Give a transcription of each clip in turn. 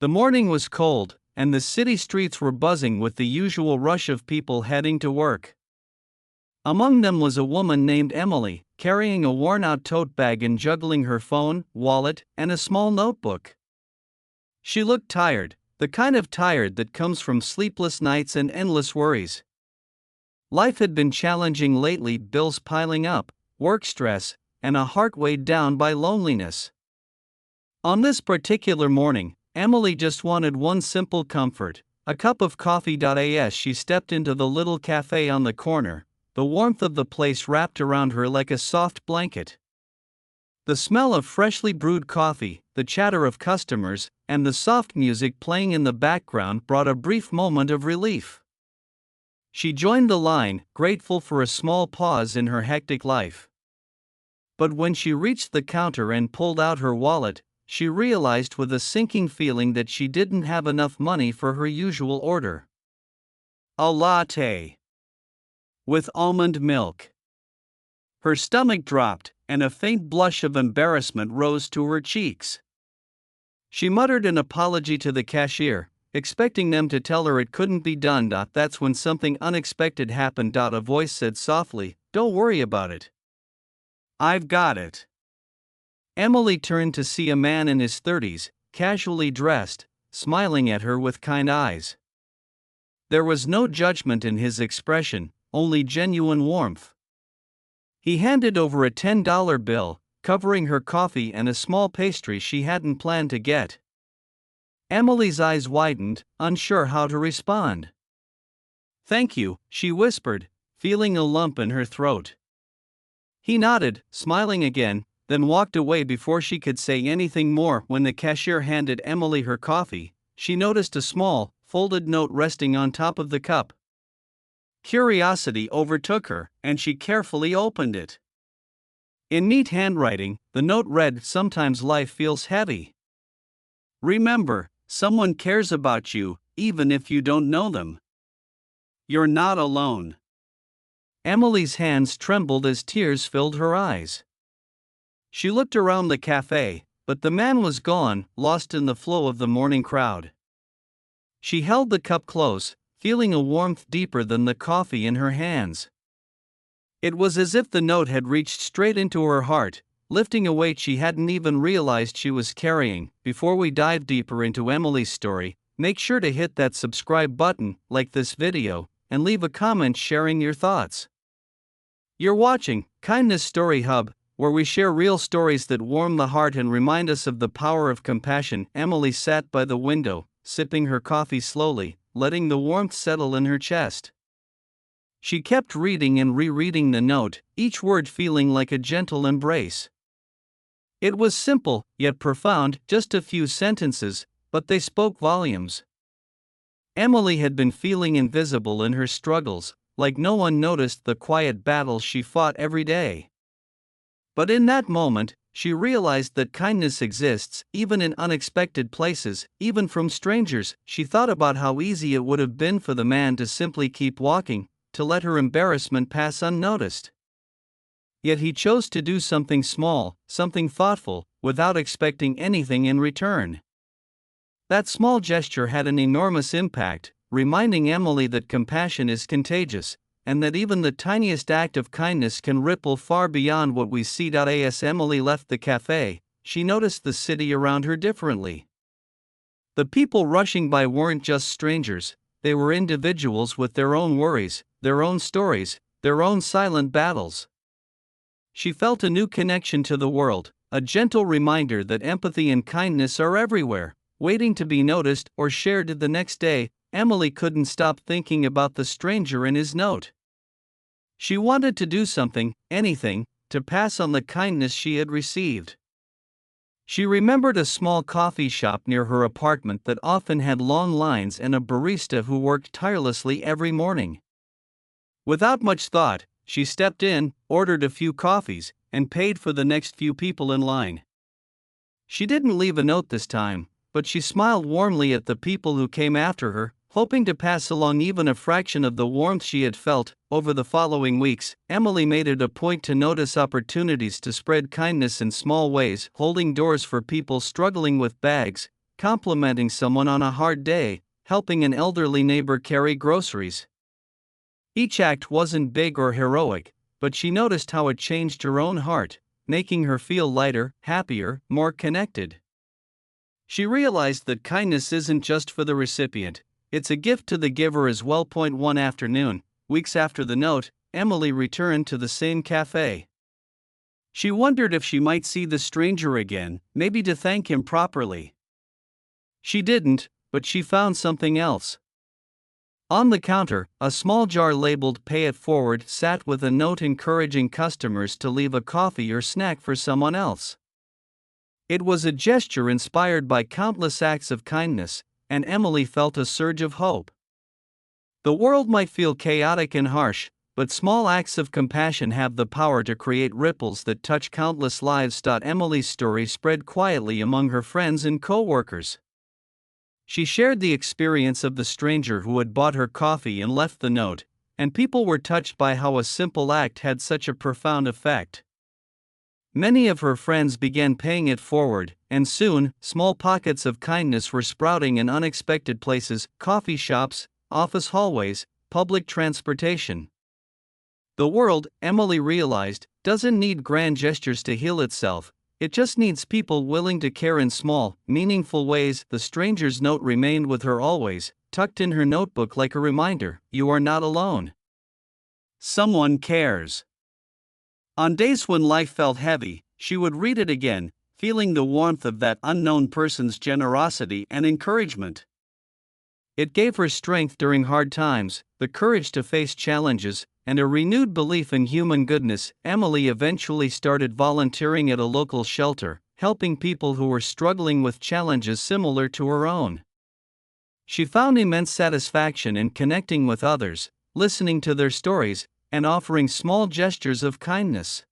The morning was cold, and the city streets were buzzing with the usual rush of people heading to work. Among them was a woman named Emily, carrying a worn-out tote bag and juggling her phone, wallet, and a small notebook. She looked tired, the kind of tired that comes from sleepless nights and endless worries. Life had been challenging lately, bills piling up, work stress, and a heart weighed down by loneliness. On this particular morning, Emily just wanted one simple comfort, a cup of coffee. As she stepped into the little cafe on the corner, the warmth of the place wrapped around her like a soft blanket. The smell of freshly brewed coffee, the chatter of customers, and the soft music playing in the background brought a brief moment of relief. She joined the line, grateful for a small pause in her hectic life. But when she reached the counter and pulled out her wallet, she realized with a sinking feeling that she didn't have enough money for her usual order. A latte with almond milk. Her stomach dropped, and a faint blush of embarrassment rose to her cheeks. She muttered an apology to the cashier, expecting them to tell her it couldn't be done. That's when something unexpected happened. A voice said softly, "Don't worry about it. I've got it." Emily turned to see a man in his 30s, casually dressed, smiling at her with kind eyes. There was no judgment in his expression, only genuine warmth. He handed over a $10 bill, covering her coffee and a small pastry she hadn't planned to get. Emily's eyes widened, unsure how to respond. "Thank you," she whispered, feeling a lump in her throat. He nodded, smiling again, then walked away before she could say anything more. When the cashier handed Emily her coffee, she noticed a small, folded note resting on top of the cup. Curiosity overtook her, and she carefully opened it. In neat handwriting, the note read, "Sometimes life feels heavy. Remember, someone cares about you, even if you don't know them. You're not alone." Emily's hands trembled as tears filled her eyes. She looked around the cafe, but the man was gone, lost in the flow of the morning crowd. She held the cup close, feeling a warmth deeper than the coffee in her hands. It was as if the note had reached straight into her heart, lifting a weight she hadn't even realized she was carrying. Before we dive deeper into Emily's story, make sure to hit that subscribe button, like this video, and leave a comment sharing your thoughts. You're watching Kindness Story Hub, where we share real stories that warm the heart and remind us of the power of compassion. Emily sat by the window, sipping her coffee slowly, letting the warmth settle in her chest. She kept reading and rereading the note, each word feeling like a gentle embrace. It was simple, yet profound, just a few sentences, but they spoke volumes. Emily had been feeling invisible in her struggles, like no one noticed the quiet battles she fought every day. But in that moment, she realized that kindness exists, even in unexpected places, even from strangers. She thought about how easy it would have been for the man to simply keep walking, to let her embarrassment pass unnoticed. Yet he chose to do something small, something thoughtful, without expecting anything in return. That small gesture had an enormous impact, reminding Emily that compassion is contagious, and that even the tiniest act of kindness can ripple far beyond what we see. As Emily left the cafe, she noticed the city around her differently. The people rushing by weren't just strangers, they were individuals with their own worries, their own stories, their own silent battles. She felt a new connection to the world, a gentle reminder that empathy and kindness are everywhere, waiting to be noticed or shared. The next day, Emily couldn't stop thinking about the stranger and his note. She wanted to do something, anything, to pass on the kindness she had received. She remembered a small coffee shop near her apartment that often had long lines and a barista who worked tirelessly every morning. Without much thought, she stepped in, ordered a few coffees, and paid for the next few people in line. She didn't leave a note this time, but she smiled warmly at the people who came after her, hoping to pass along even a fraction of the warmth she had felt. Over the following weeks, Emily made it a point to notice opportunities to spread kindness in small ways, holding doors for people struggling with bags, complimenting someone on a hard day, helping an elderly neighbor carry groceries. Each act wasn't big or heroic, but she noticed how it changed her own heart, making her feel lighter, happier, more connected. She realized that kindness isn't just for the recipient, it's a gift to the giver as well. One afternoon, weeks after the note, Emily returned to the same cafe. She wondered if she might see the stranger again, maybe to thank him properly. She didn't, but she found something else. On the counter, a small jar labeled "Pay It Forward" sat with a note encouraging customers to leave a coffee or snack for someone else. It was a gesture inspired by countless acts of kindness, and Emily felt a surge of hope. The world might feel chaotic and harsh, but small acts of compassion have the power to create ripples that touch countless lives. Emily's story spread quietly among her friends and co-workers. She shared the experience of the stranger who had bought her coffee and left the note, and people were touched by how a simple act had such a profound effect. Many of her friends began paying it forward, and soon, small pockets of kindness were sprouting in unexpected places: coffee shops, office hallways, public transportation. The world, Emily realized, doesn't need grand gestures to heal itself, it just needs people willing to care in small, meaningful ways. The stranger's note remained with her always, tucked in her notebook like a reminder: you are not alone. Someone cares. On days when life felt heavy, she would read it again, feeling the warmth of that unknown person's generosity and encouragement. It gave her strength during hard times, the courage to face challenges, and a renewed belief in human goodness. Emily eventually started volunteering at a local shelter, helping people who were struggling with challenges similar to her own. She found immense satisfaction in connecting with others, listening to their stories, and offering small gestures of kindness.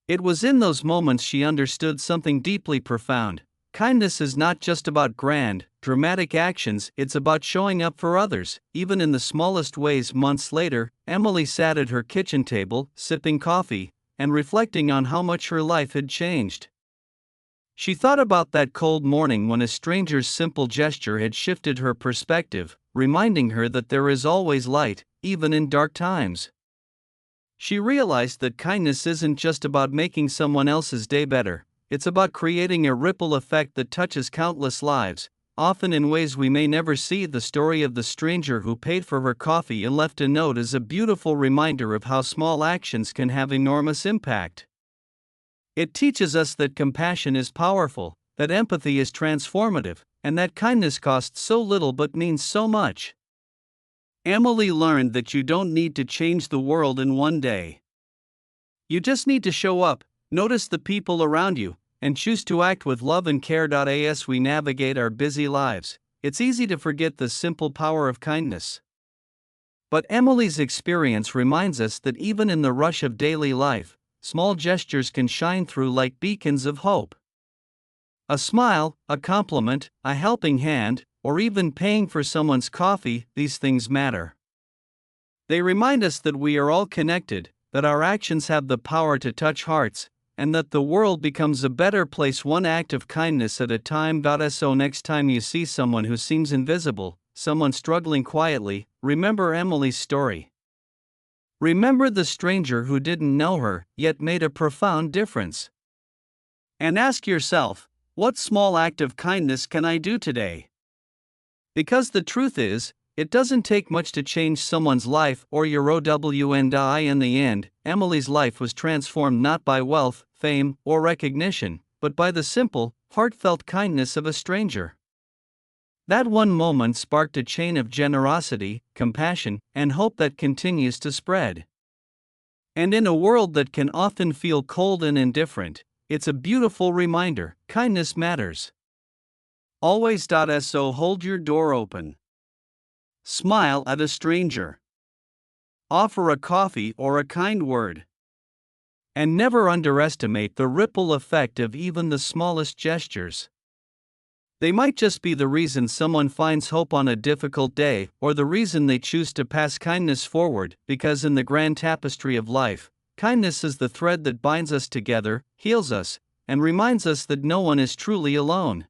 It was in those moments she understood something deeply profound. Kindness is not just about grand, dramatic actions, it's about showing up for others, even in the smallest ways. Months later, Emily sat at her kitchen table, sipping coffee, and reflecting on how much her life had changed. She thought about that cold morning when a stranger's simple gesture had shifted her perspective, reminding her that there is always light, even in dark times. She realized that kindness isn't just about making someone else's day better. It's about creating a ripple effect that touches countless lives, often in ways we may never see. The story of the stranger who paid for her coffee and left a note is a beautiful reminder of how small actions can have enormous impact. It teaches us that compassion is powerful, that empathy is transformative, and that kindness costs so little but means so much. Emily learned that you don't need to change the world in one day. You just need to show up, notice the people around you, and choose to act with love and care. As we navigate our busy lives, it's easy to forget the simple power of kindness. But Emily's experience reminds us that even in the rush of daily life, small gestures can shine through like beacons of hope. A smile, a compliment, a helping hand, or even paying for someone's coffee, these things matter. They remind us that we are all connected, that our actions have the power to touch hearts, and that the world becomes a better place one act of kindness at a time. So next time you see someone who seems invisible, someone struggling quietly, remember Emily's story. Remember the stranger who didn't know her, yet made a profound difference. And ask yourself, what small act of kindness can I do today? Because the truth is, it doesn't take much to change someone's life or your OWNI. In the end, Emily's life was transformed not by wealth, fame, or recognition, but by the simple, heartfelt kindness of a stranger. That one moment sparked a chain of generosity, compassion, and hope that continues to spread. And in a world that can often feel cold and indifferent, it's a beautiful reminder: kindness matters. Always. So hold your door open. Smile at a stranger. Offer a coffee or a kind word. And never underestimate the ripple effect of even the smallest gestures. They might just be the reason someone finds hope on a difficult day, or the reason they choose to pass kindness forward, because in the grand tapestry of life, kindness is the thread that binds us together, heals us, and reminds us that no one is truly alone.